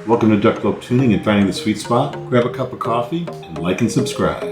Welcome to Duck Lope Tuning and Finding the Sweet Spot. Grab a cup of coffee and like and subscribe.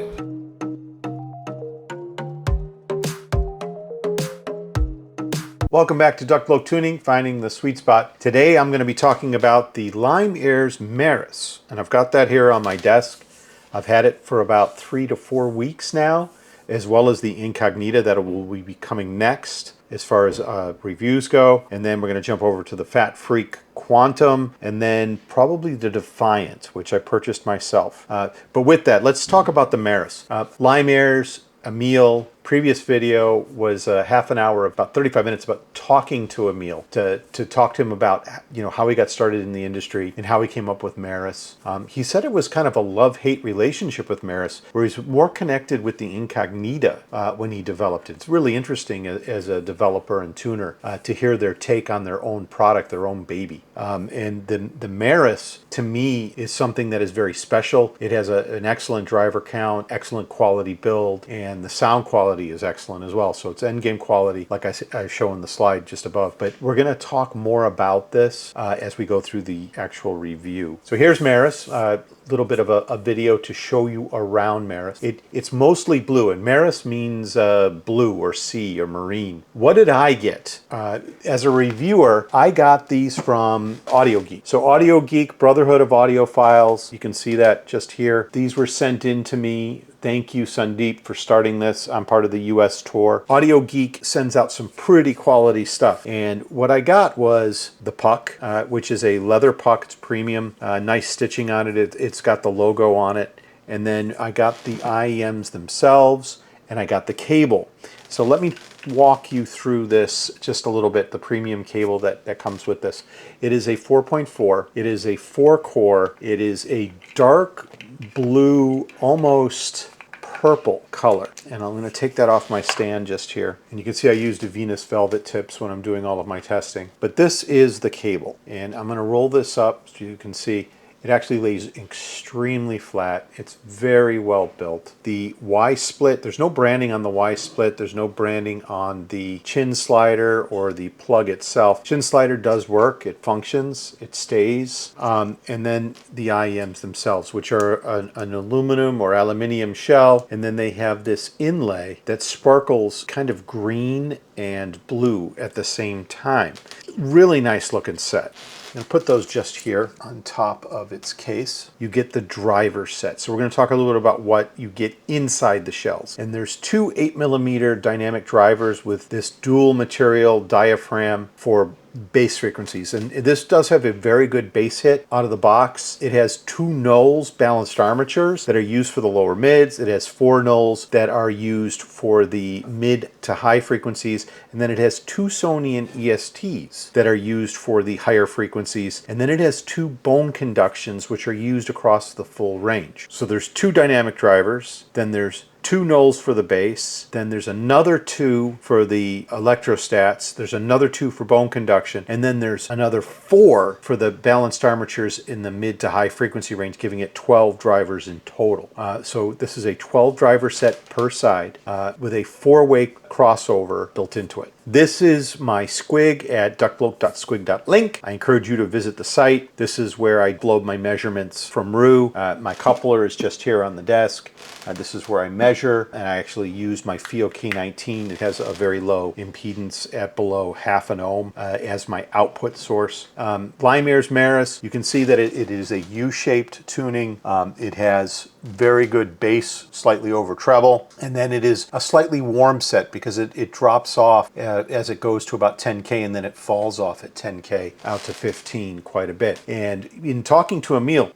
Welcome back to Duck Lope Tuning, Finding the Sweet Spot. Today I'm going to be talking about the Lime Ears Maris, and I've got that here on my desk. I've had it for about 3 to 4 weeks now, as well as the Incognita that will be coming next as far as reviews go. And then we're going to jump over to the Fat Freak Quantum, and then probably the Defiant, which I purchased myself. But with that, let's talk about the Maris. Lime Ears, Emil. Previous video was half an hour, about 35 minutes, about talking to Emil, to talk to him about how he got started in the industry and how he came up with Maris. He said it was kind of a love-hate relationship with Maris, where he's more connected with the Incognita when he developed it. It's really interesting as a developer and tuner to hear their take on their own product, their own baby. And the Maris, to me, is something that is very special. It has an excellent driver count, excellent quality build, and the sound quality is excellent as well. So it's Endgame quality, like I show in the slide just above. But we're going to talk more about this as we go through the actual review. So here's Maris, a little bit of a video to show you around Maris. It's mostly blue, and Maris means blue or sea or marine. What did I get? As a reviewer, I got these from Audio Geek. So Audio Geek, Brotherhood of Audiophiles, you can see that just here. These were sent in to me. Thank you, Sandeep, for starting this. I'm part of the US tour. Audio Geek sends out some pretty quality stuff. And what I got was the puck, which is a leather puck. It's premium. Nice stitching on it. It's got the logo on it. And then I got the IEMs themselves, and I got the cable. So let me walk you through this just a little bit, the premium cable that comes with this. It is a 4.4. It is a 4-core. It is a dark blue, almost purple color. And I'm going to take that off my stand just here. And you can see I used a Venus velvet tips when I'm doing all of my testing. But this is the cable. And I'm going to roll this up so you can see it actually lays extremely flat. It's very well built. The Y-split, there's no branding on the Y-split. There's no branding on the chin slider or the plug itself. Chin slider does work. It functions. It stays. And then the IEMs themselves, which are an aluminum or aluminium shell. And then they have this inlay that sparkles kind of green and blue at the same time. Really nice looking set. I'm going to put those just here on top of its case. You get the driver set. So we're going to talk a little bit about what you get inside the shells. And there's two 8mm dynamic drivers with this dual material diaphragm for bass frequencies, and this does have a very good bass hit out of the box. It has 2 Knolls balanced armatures that are used for the lower mids. It has 4 Knolls that are used for the mid to high frequencies, and then it has 2 Sonian ESTs that are used for the higher frequencies, and then it has 2 bone conductions which are used across the full range. So there's 2 dynamic drivers, then there's 2 Knolls for the bass, then there's another 2 for the electrostats, there's another 2 for bone conduction, and then there's another 4 for the balanced armatures in the mid to high frequency range, giving it 12 drivers in total. So this is a 12 driver set per side with a 4-way crossover built into it. This is my Squig at ducklope.squig.link. I encourage you to visit the site. This is where I load my measurements from Rue. My coupler is just here on the desk. This is where I measure, and I actually use my FIO K19. It has a very low impedance at below 0.5 ohm as my output source. Lime Ears Maris, you can see that it is a U-shaped tuning. It has very good bass, slightly over treble, and then it is a slightly warm set because it drops off as it goes to about 10K, and then it falls off at 10K out to 15 quite a bit. And in talking to Emil,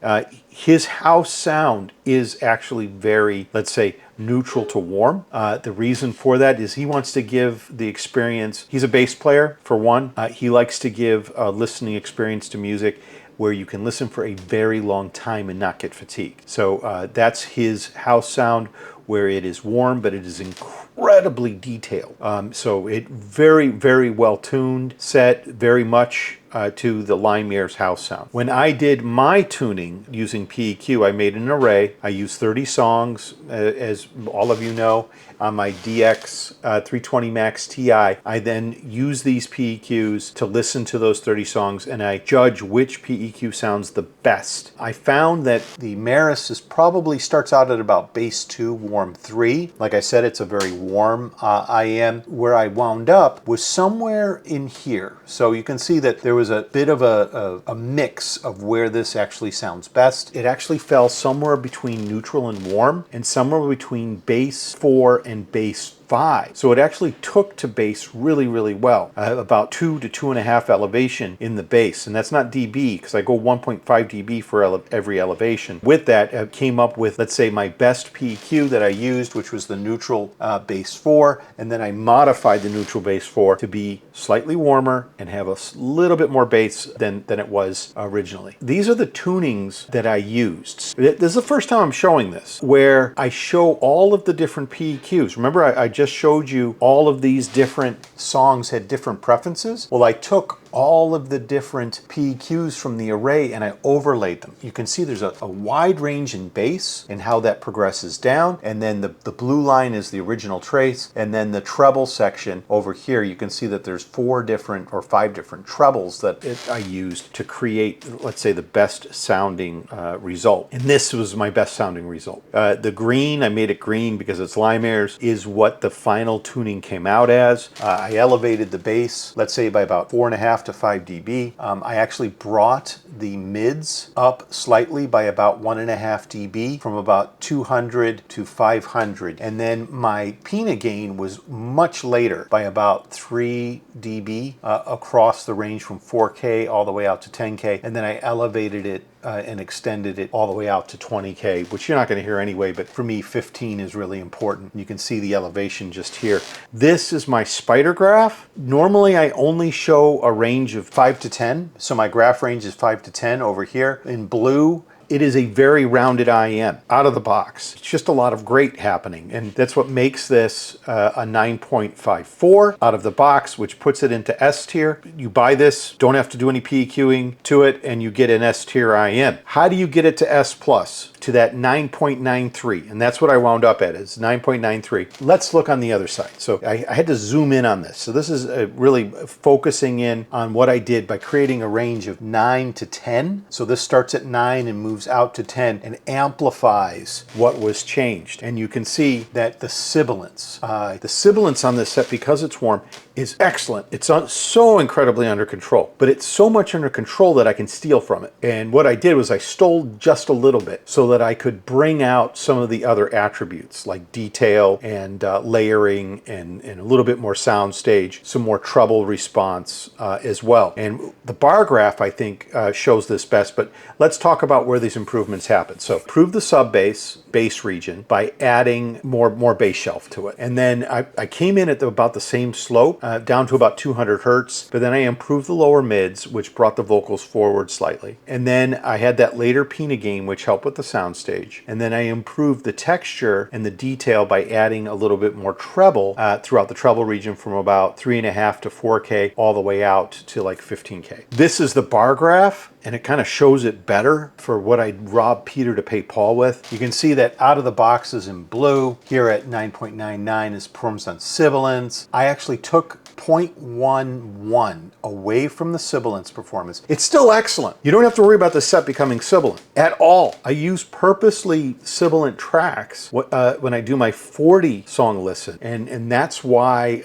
his house sound is actually very, let's say, neutral to warm. The reason for that is he wants to give the experience. He's a bass player, for one. He likes to give a listening experience to music where you can listen for a very long time and not get fatigued. So that's his house sound. where it is warm, but it is incredibly detailed. So it very, very well tuned, set very much to the Lime Ears house sound. When I did my tuning using PEQ, I made an array. I used 30 songs, as all of you know, on my DX 320 Max Ti. I then use these PEQs to listen to those 30 songs, and I judge which PEQ sounds the best. I found that the Maris probably starts out at about bass 2, warm 3. Like I said, it's a very warm IEM. Where I wound up was somewhere in here. So you can see that there was a bit of a mix of where this actually sounds best. It actually fell somewhere between neutral and warm, and somewhere between bass 4 and bass 5. So it actually took to bass really, really well. About 2 to 2.5 elevation in the bass. And that's not dB, because I go 1.5 dB for every elevation. With that, I came up with, let's say, my best PEQ that I used, which was the neutral bass 4. And then I modified the neutral bass 4 to be slightly warmer and have a little bit more bass than it was originally. These are the tunings that I used. This is the first time I'm showing this, where I show all of the different PEQs. Remember, I just showed you all of these different songs had different preferences. Well, I took all of the different PEQs from the array and I overlaid them. You can see there's a wide range in bass and how that progresses down. And then the blue line is the original trace. And then the treble section over here, you can see that there's 4 different or 5 different trebles that I used to create, let's say, the best sounding result. And this was my best sounding result. The green, I made it green because it's Lime Ears, is what the final tuning came out as. I elevated the bass, let's say, by about 4.5 to 5 dB. I actually brought the mids up slightly by about 1.5 dB from about 200 to 500. And then my Pina gain was much later by about 3 dB across the range from 4K all the way out to 10K. And then I elevated it and extended it all the way out to 20K, which you're not going to hear anyway, but for me 15 is really important. You can see the elevation just here. This is my spider graph. Normally I only show a range of 5 to 10, so my graph range is 5 to 10 over here. In blue, it is a very rounded IEM out of the box. It's just a lot of great happening, and that's what makes this a 9.54 out of the box, which puts it into S tier. You buy this, don't have to do any PEQing to it, and you get an S tier IEM. How do you get it to S plus, to that 9.93? And that's what I wound up at, is 9.93. Let's look on the other side. So I had to zoom in on this. So this is really focusing in on what I did by creating a range of 9 to 10. So this starts at 9 and moves out to 10 and amplifies what was changed. And you can see that the sibilance on this set, because it's warm, is excellent. It's so incredibly under control, but it's so much under control that I can steal from it. And what I did was I stole just a little bit so that I could bring out some of the other attributes like detail and layering and a little bit more sound stage, some more treble response as well. And the bar graph, I think, shows this best, but let's talk about where these improvements happen. So improve the sub bass region by adding more bass shelf to it. And then I came in at about the same slope, down to about 200 hertz, but then I improved the lower mids, which brought the vocals forward slightly. And then I had that later Pina gain, which helped with the sound stage. And then I improved the texture and the detail by adding a little bit more treble throughout the treble region from about 3.5 to 4K all the way out to like 15K. This is the bar graph, and it kind of shows it better for what I robbed Peter to pay Paul with. You can see that out of the box is in blue. Here at 9.99 is performance on sibilance. I actually took 0.11 away from the sibilance performance. It's still excellent. You don't have to worry about the set becoming sibilant at all. I use purposely sibilant tracks when I do my 40 song listen, and that's why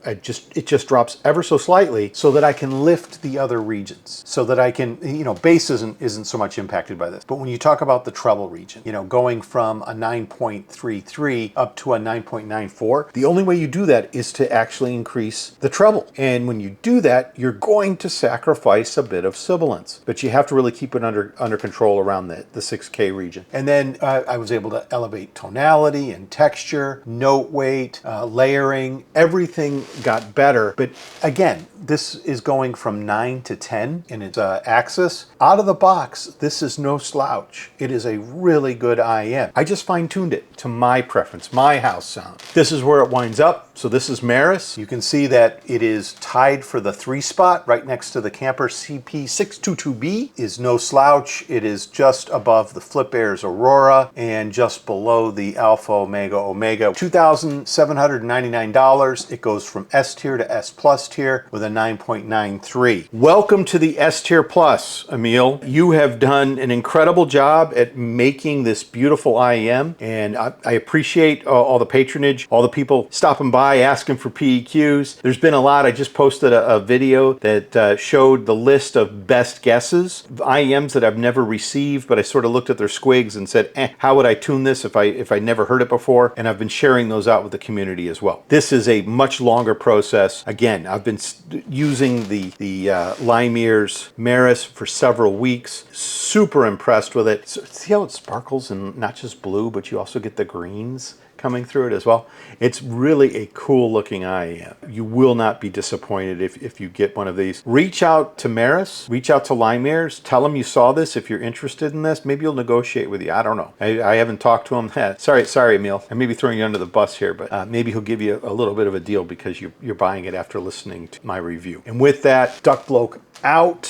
it just drops ever so slightly so that I can lift the other regions, so that I can, bass isn't so much impacted by this. But when you talk about the treble region, going from a 9.33 up to a 9.94, the only way you do that is to actually increase increase the treble. And when you do that, you're going to sacrifice a bit of sibilance, but you have to really keep it under control around the 6K region. And then I was able to elevate tonality and texture, note weight, layering, everything got better. But again, this is going from 9 to 10 in its axis. Out of the box, this is no slouch. It is a really good IEM. I just fine-tuned it to my preference, my house sound. This is where it winds up. So this is Maris. You can see that it is tied for the 3 spot right next to the Camper CP622B. Is no slouch. It is just above the Flip Airs Aurora and just below the Alpha Omega Omega. $2,799. It goes from S tier to S plus tier with a 9.93. Welcome to the S tier plus, Emil. You have done an incredible job at making this beautiful IEM, and I appreciate all the patronage, all the people stopping by asking for PEQs. There's been a lot. I just posted a video that showed the list of best guesses, IEMs that I've never received, but I sort of looked at their squigs and said, how would I tune this if I never heard it before? And I've been sharing those out with the community as well. This is a much longer process. Again, I've been using the Lime Ears Maris for several weeks. Super impressed with it. So, see how it sparkles and not just blue, but you also get the greens coming through it as well. It's really a cool looking IEM. You will not be disappointed if you get one of these. Reach out to Maris, reach out to Lime Ears, tell them you saw this if you're interested in this. Maybe he'll negotiate with you. I don't know. I haven't talked to him. Sorry, Emil. I may be throwing you under the bus here, but maybe he'll give you a little bit of a deal because you're buying it after listening to my review. And with that, Duck Bloke out.